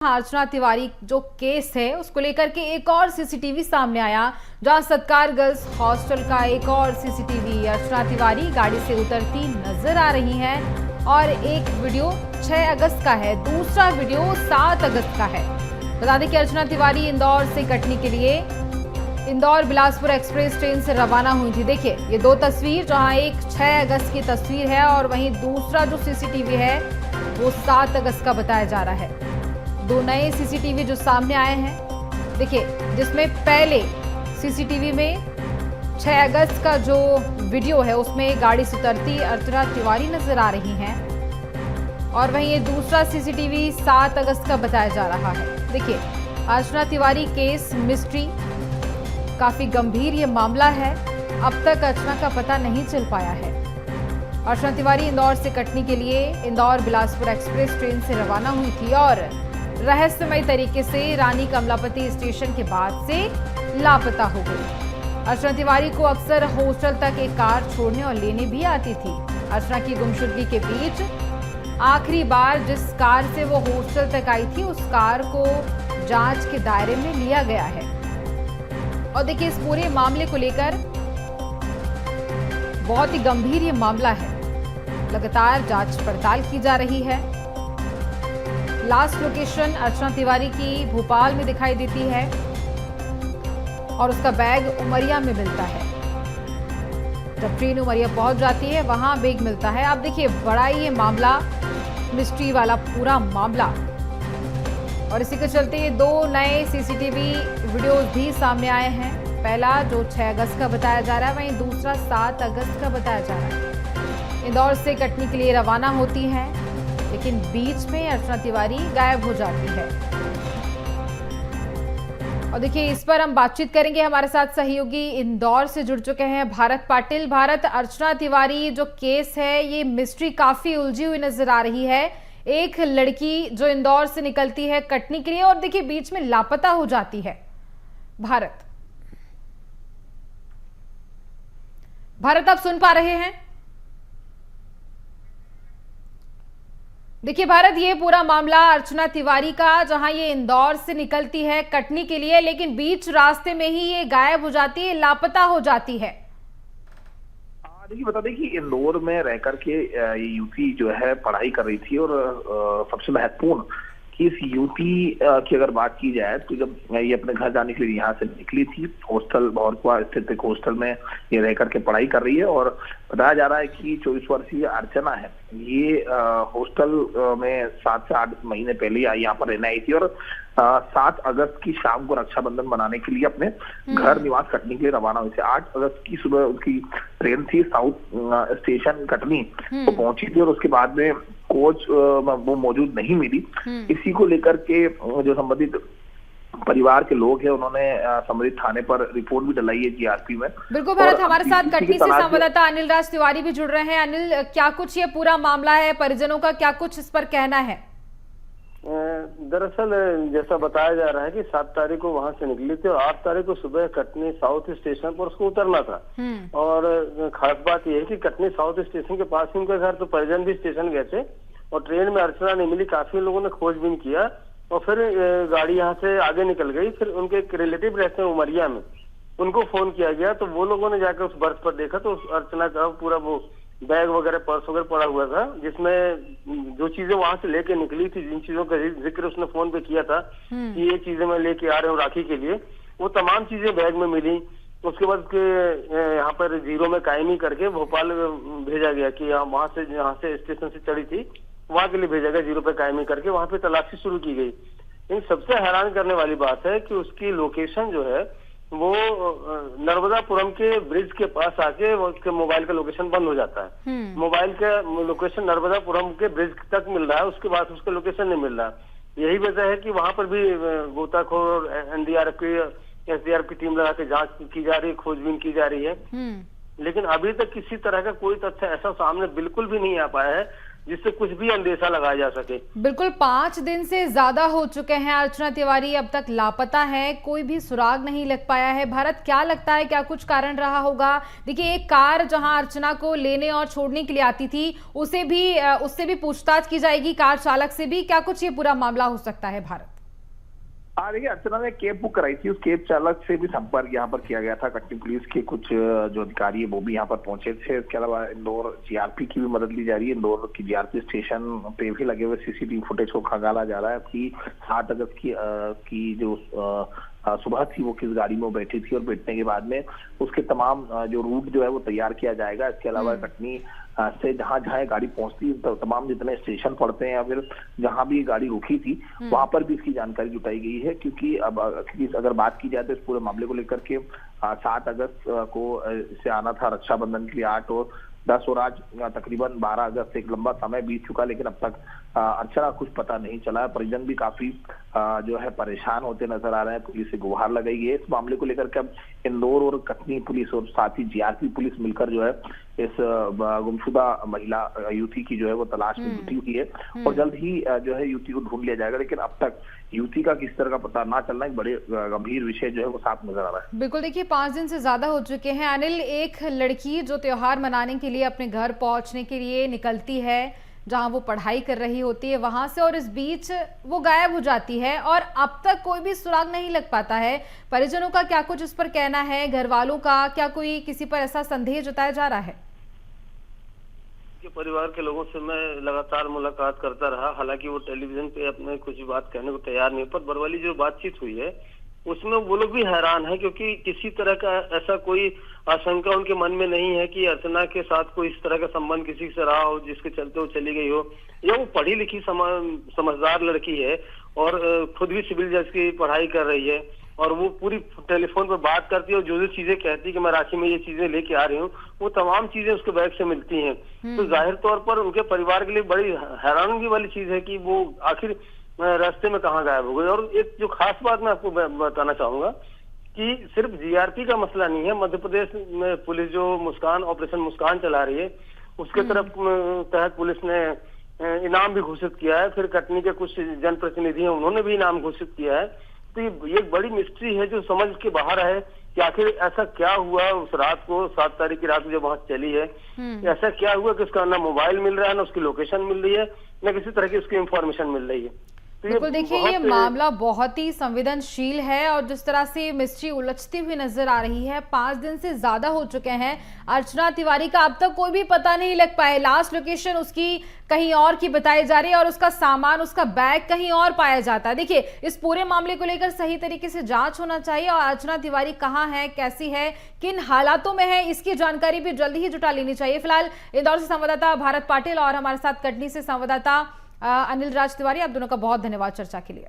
अर्चना तिवारी जो केस है उसको लेकर के एक और सीसीटीवी सामने आया, जहां सत्कार गर्ल्स हॉस्टल का एक और सीसीटीवी अर्चना तिवारी गाड़ी से उतरती नजर आ रही हैं और एक वीडियो 6 अगस्त का है, दूसरा वीडियो 7 अगस्त का है। बता दें कि अर्चना तिवारी इंदौर से कटनी के लिए इंदौर बिलासपुर एक्सप्रेस ट्रेन से रवाना हुई थी। देखिए ये दो तस्वीर, जहां एक 6 अगस्त की तस्वीर है और वहीं दूसरा जो सीसीटीवी है वो 7 अगस्त का बताया जा रहा है। दो नए सीसीटीवी जो सामने आए हैं, देखिए जिसमें पहले सीसीटीवी में 6 अगस्त का जो वीडियो है उसमें गाड़ी से उतरती अर्चना तिवारी नजर आ रही हैं और वहीं ये दूसरा सीसीटीवी 7 अगस्त का बताया जा रहा है। देखिए अर्चना तिवारी केस मिस्ट्री, काफी गंभीर ये मामला है, अब तक अर्चना का पता नहीं चल पाया है। अर्चना तिवारी इंदौर से कटनी के लिए इंदौर बिलासपुर एक्सप्रेस ट्रेन से रवाना हुई थी और रहस्यमय तरीके से रानी कमलापति स्टेशन के बाद से लापता हो गई। अर्चना तिवारी को अक्सर हॉस्टल तक एक कार छोड़ने और लेने भी आती थी। अर्चना की गुमशुदगी के बीच आखिरी बार जिस कार से वो हॉस्टल तक आई थी उस कार को जांच के दायरे में लिया गया है। और देखिए इस पूरे मामले को लेकर बहुत ही गंभीर ये मामला है, लगातार जांच पड़ताल की जा रही है। लास्ट लोकेशन अर्चना तिवारी की भोपाल में दिखाई देती है और उसका बैग उमरिया में मिलता है। जब ट्रेन उमरिया पहुंच जाती है वहां बैग मिलता है। आप देखिए बड़ा ही ये मामला, मिस्ट्री वाला पूरा मामला, और इसी के चलते ये दो नए सीसीटीवी वीडियोस भी सामने आए हैं। पहला जो 6 अगस्त का बताया जा रहा है, वहीं दूसरा 7 अगस्त का बताया जा रहा है। इंदौर से कटनी के लिए रवाना होती हैं, लेकिन बीच में अर्चना तिवारी गायब हो जाती है। और देखिए इस पर हम बातचीत करेंगे, हमारे साथ सहयोगी इंदौर से जुड़ चुके हैं भारत पाटिल। भारत, अर्चना तिवारी जो केस है ये मिस्ट्री काफी उलझी हुई नजर आ रही है। एक लड़की जो इंदौर से निकलती है कटनी के लिए और देखिए बीच में लापता हो जाती है। भारत आप सुन पा रहे हैं? देखिए भारत, ये पूरा मामला अर्चना तिवारी का, जहां ये इंदौर से निकलती है कटनी के लिए लेकिन बीच रास्ते में ही ये गायब हो जाती है, लापता हो जाती है। देखिए बता दें कि इंदौर में रह करके ये युवती जो है पढ़ाई कर रही थी और सबसे महत्वपूर्ण कि इस युवती की अगर बात की जाए तो जब ये अपने घर जाने के लिए यहाँ से निकली थी, हॉस्टल भौरकुआ स्थित एक हॉस्टल में ये रह करके पढ़ाई कर रही है और बताया जा रहा है कि 24 वर्षीय अर्चना है, ये हॉस्टल में 7 से 8 महीने पहले यहाँ पर रहने आई थी और 7 अगस्त की शाम को रक्षाबंधन मनाने के लिए अपने घर निवास कटनी के लिए रवाना हुई थी। 8 अगस्त की सुबह उनकी ट्रेन थी, साउथ स्टेशन कटनी तो पहुंची थी और उसके बाद में कोच वो मौजूद नहीं मिली। इसी को लेकर के जो संबंधित परिवार के लोग हैं उन्होंने संबंधित थाने पर रिपोर्ट भी डलाई है जीआरपी में। बिल्कुल भारत, हमारे साथ कटनी से संवाददाता अनिल राज तिवारी भी जुड़ रहे हैं। अनिल, क्या कुछ ये पूरा मामला है, परिजनों का क्या कुछ इस पर कहना है? दरअसल जैसा बताया जा रहा है कि 7 तारीख को वहां से निकली थी और 8 तारीख को सुबह कटनी साउथ स्टेशन पर उसको उतरना था। और खास बात यह है कि कटनी साउथ स्टेशन के पास ही उनका घर, तो परिजन भी स्टेशन गए थे और ट्रेन में अर्चना नहीं मिली। काफी लोगों ने खोजबीन किया और फिर गाड़ी यहाँ से आगे निकल गई। फिर उनके एक रिलेटिव रहते हैं उमरिया में, उनको फोन किया गया तो वो लोगों ने जाकर उस बर्थ पर देखा तो उस अर्चना का पूरा वो बैग वगैरह पर्स वगैरह पड़ा हुआ था, जिसमें जो चीजें वहां से लेके निकली थी, जिन चीजों का जिक्र उसने फोन पे किया था कि ये चीजें मैं लेके आ रहा हूँ राखी के लिए, वो तमाम चीजें बैग में मिली। उसके बाद यहाँ पर जीरो में कायमी करके भोपाल भेजा गया कि वहां से जहाँ से स्टेशन से चढ़ी थी वहां के लिए भेजा गया, जीरो पे कायमी करके वहां पे तलाशी शुरू की गई। लेकिन सबसे हैरान करने वाली बात है कि उसकी लोकेशन जो है वो नर्मदापुरम के ब्रिज के पास आके उसके मोबाइल का लोकेशन बंद हो जाता है। मोबाइल का लोकेशन नर्मदापुरम के ब्रिज तक मिल रहा है, उसके बाद उसका लोकेशन नहीं मिल रहा। यही वजह है कि वहां पर भी गोताखोर एनडीआरएफ की एसडीआरएफ की टीम लगा के जांच की जा रही है, खोजबीन की जा रही है। लेकिन अभी तक किसी तरह का कोई तथ्य ऐसा सामने बिल्कुल भी नहीं आ पाया है जिससे कुछ भी अंदेशा लगाया जा सके। बिल्कुल, 5 दिन से ज्यादा हो चुके हैं अर्चना तिवारी अब तक लापता है, कोई भी सुराग नहीं लग पाया है। भारत, क्या लगता है क्या कुछ कारण रहा होगा? देखिए, एक कार जहां अर्चना को लेने और छोड़ने के लिए आती थी उससे भी पूछताछ की जाएगी, कार चालक से भी, क्या कुछ ये पूरा मामला हो सकता है भारत? देखिए, अर्चना ने कैब बुक कराई थी, उस कैब चालक से भी संपर्क यहाँ पर किया गया था। कटनी पुलिस के कुछ जो अधिकारी है वो भी यहाँ पर पहुंचे थे। इसके अलावा इंदौर जीआरपी की भी मदद ली जा रही है। इंदौर की जीआरपी स्टेशन पे भी लगे हुए सीसीटीवी फुटेज को खंगाला जा रहा है कि 7 अगस्त की जो सुबह थी वो किस गाड़ी में बैठी थी, और बैठने के बाद में उसके तमाम जो रूट जो है वो तैयार किया जाएगा। इसके अलावा कटनी से जहां जहां गाड़ी पहुंचती है, तो तमाम जितने स्टेशन पड़ते हैं या फिर जहां भी गाड़ी रुकी थी वहां पर भी इसकी जानकारी जुटाई गई है। क्योंकि अब अगर बात की जाए तो इस पूरे मामले को लेकर के 7 अगस्त को इसे आना था रक्षाबंधन के लिए 8 और 10, और आज तकरीबन 12 अगस्त, एक लंबा समय बीत चुका, लेकिन अब तक अर्चना कुछ पता नहीं चला है। परिजन भी काफी जो है परेशान होते नजर आ रहे हैं। पुलिस से गुहार लगाई है। इस मामले को लेकर के अब इंदौर और कटनी पुलिस और साथ ही जीआरपी पुलिस मिलकर जो है इस गुमशुदा महिला युवती की जो है वो तलाश में जुटी हुई है, और जल्द ही जो है युवती को ढूंढ लिया जाएगा। लेकिन अब तक युवती का किस तरह का पता ना चलना एक बड़े गंभीर विषय जो है वो साफ नजर आ रहा है। बिल्कुल, देखिए 5 दिन से ज्यादा हो चुके हैं अनिल। एक लड़की जो त्योहार मनाने के लिए अपने घर पहुंचने के लिए निकलती है जहां वो पढ़ाई कर रही होती है वहां से, और इस बीच वो गायब हो जाती है और अब तक कोई भी सुराग नहीं लग पाता है। परिजनों का क्या कुछ इस पर कहना है, घर वालों का क्या कोई किसी पर ऐसा संदेह जताया जा रहा है? के परिवार के लोगों से मैं लगातार मुलाकात करता रहा, हालांकि वो टेलीविजन पे अपने कुछ बात कहने को तैयार नहीं, पर बरवाली जो बातचीत हुई है उसमें वो लोग भी हैरान है, क्योंकि किसी तरह का ऐसा कोई आशंका उनके मन में नहीं है कि अर्चना के साथ कोई इस तरह का संबंध किसी से रहा हो जिसके चलते वो चली गई हो। या वो पढ़ी लिखी समझदार लड़की है और खुद भी सिविल जज की पढ़ाई कर रही है, और वो पूरी टेलीफोन पर बात करती है और जो जो चीजें कहती है कि मैं रांची में ये चीजें लेके आ रही हूँ, वो तमाम चीजें उसके बैग से मिलती हैं। तो जाहिर तौर पर उनके परिवार के लिए बड़ी हैरानगी वाली चीज है कि वो आखिर रास्ते में कहाँ गायब हो गई। और एक जो खास बात मैं आपको बताना चाहूंगा कि सिर्फ जीआरपी का मसला नहीं है। मध्य प्रदेश में पुलिस जो ऑपरेशन मुस्कान चला रही है, उसके तरफ तहत पुलिस ने इनाम भी घोषित किया है। फिर कटनी के कुछ जनप्रतिनिधि हैं, उन्होंने भी इनाम घोषित किया है। तो ये एक बड़ी मिस्ट्री है जो समझ के बाहर है कि आखिर ऐसा क्या हुआ उस रात को, 7 तारीख की रात को जब वहां चली है, ऐसा क्या हुआ कि उसका ना मोबाइल मिल रहा है, ना उसकी लोकेशन मिल रही है, ना किसी तरह की उसकी इंफॉर्मेशन मिल रही है। बिल्कुल, देखिए ये मामला बहुत ही संवेदनशील है और जिस तरह से मिस्ट्री उलझती हुई नजर आ रही है, 5 दिन से ज्यादा हो चुके हैं। अर्चना तिवारी का अब तक कोई भी पता नहीं लग पाया। लास्ट लोकेशन उसकी कहीं और की बताई जा रही है और उसका सामान, उसका बैग कहीं और पाया जाता है। देखिए, इस पूरे मामले को लेकर सही तरीके से जांच होना चाहिए और अर्चना तिवारी कहाँ है, कैसी है, किन हालातों में है, इसकी जानकारी भी जल्दी ही जुटा लेनी चाहिए। फिलहाल इंदौर से संवाददाता भारत पाटिल और हमारे साथ कटनी से संवाददाता अनिल राज तिवारी, आप दोनों का बहुत धन्यवाद चर्चा के लिए।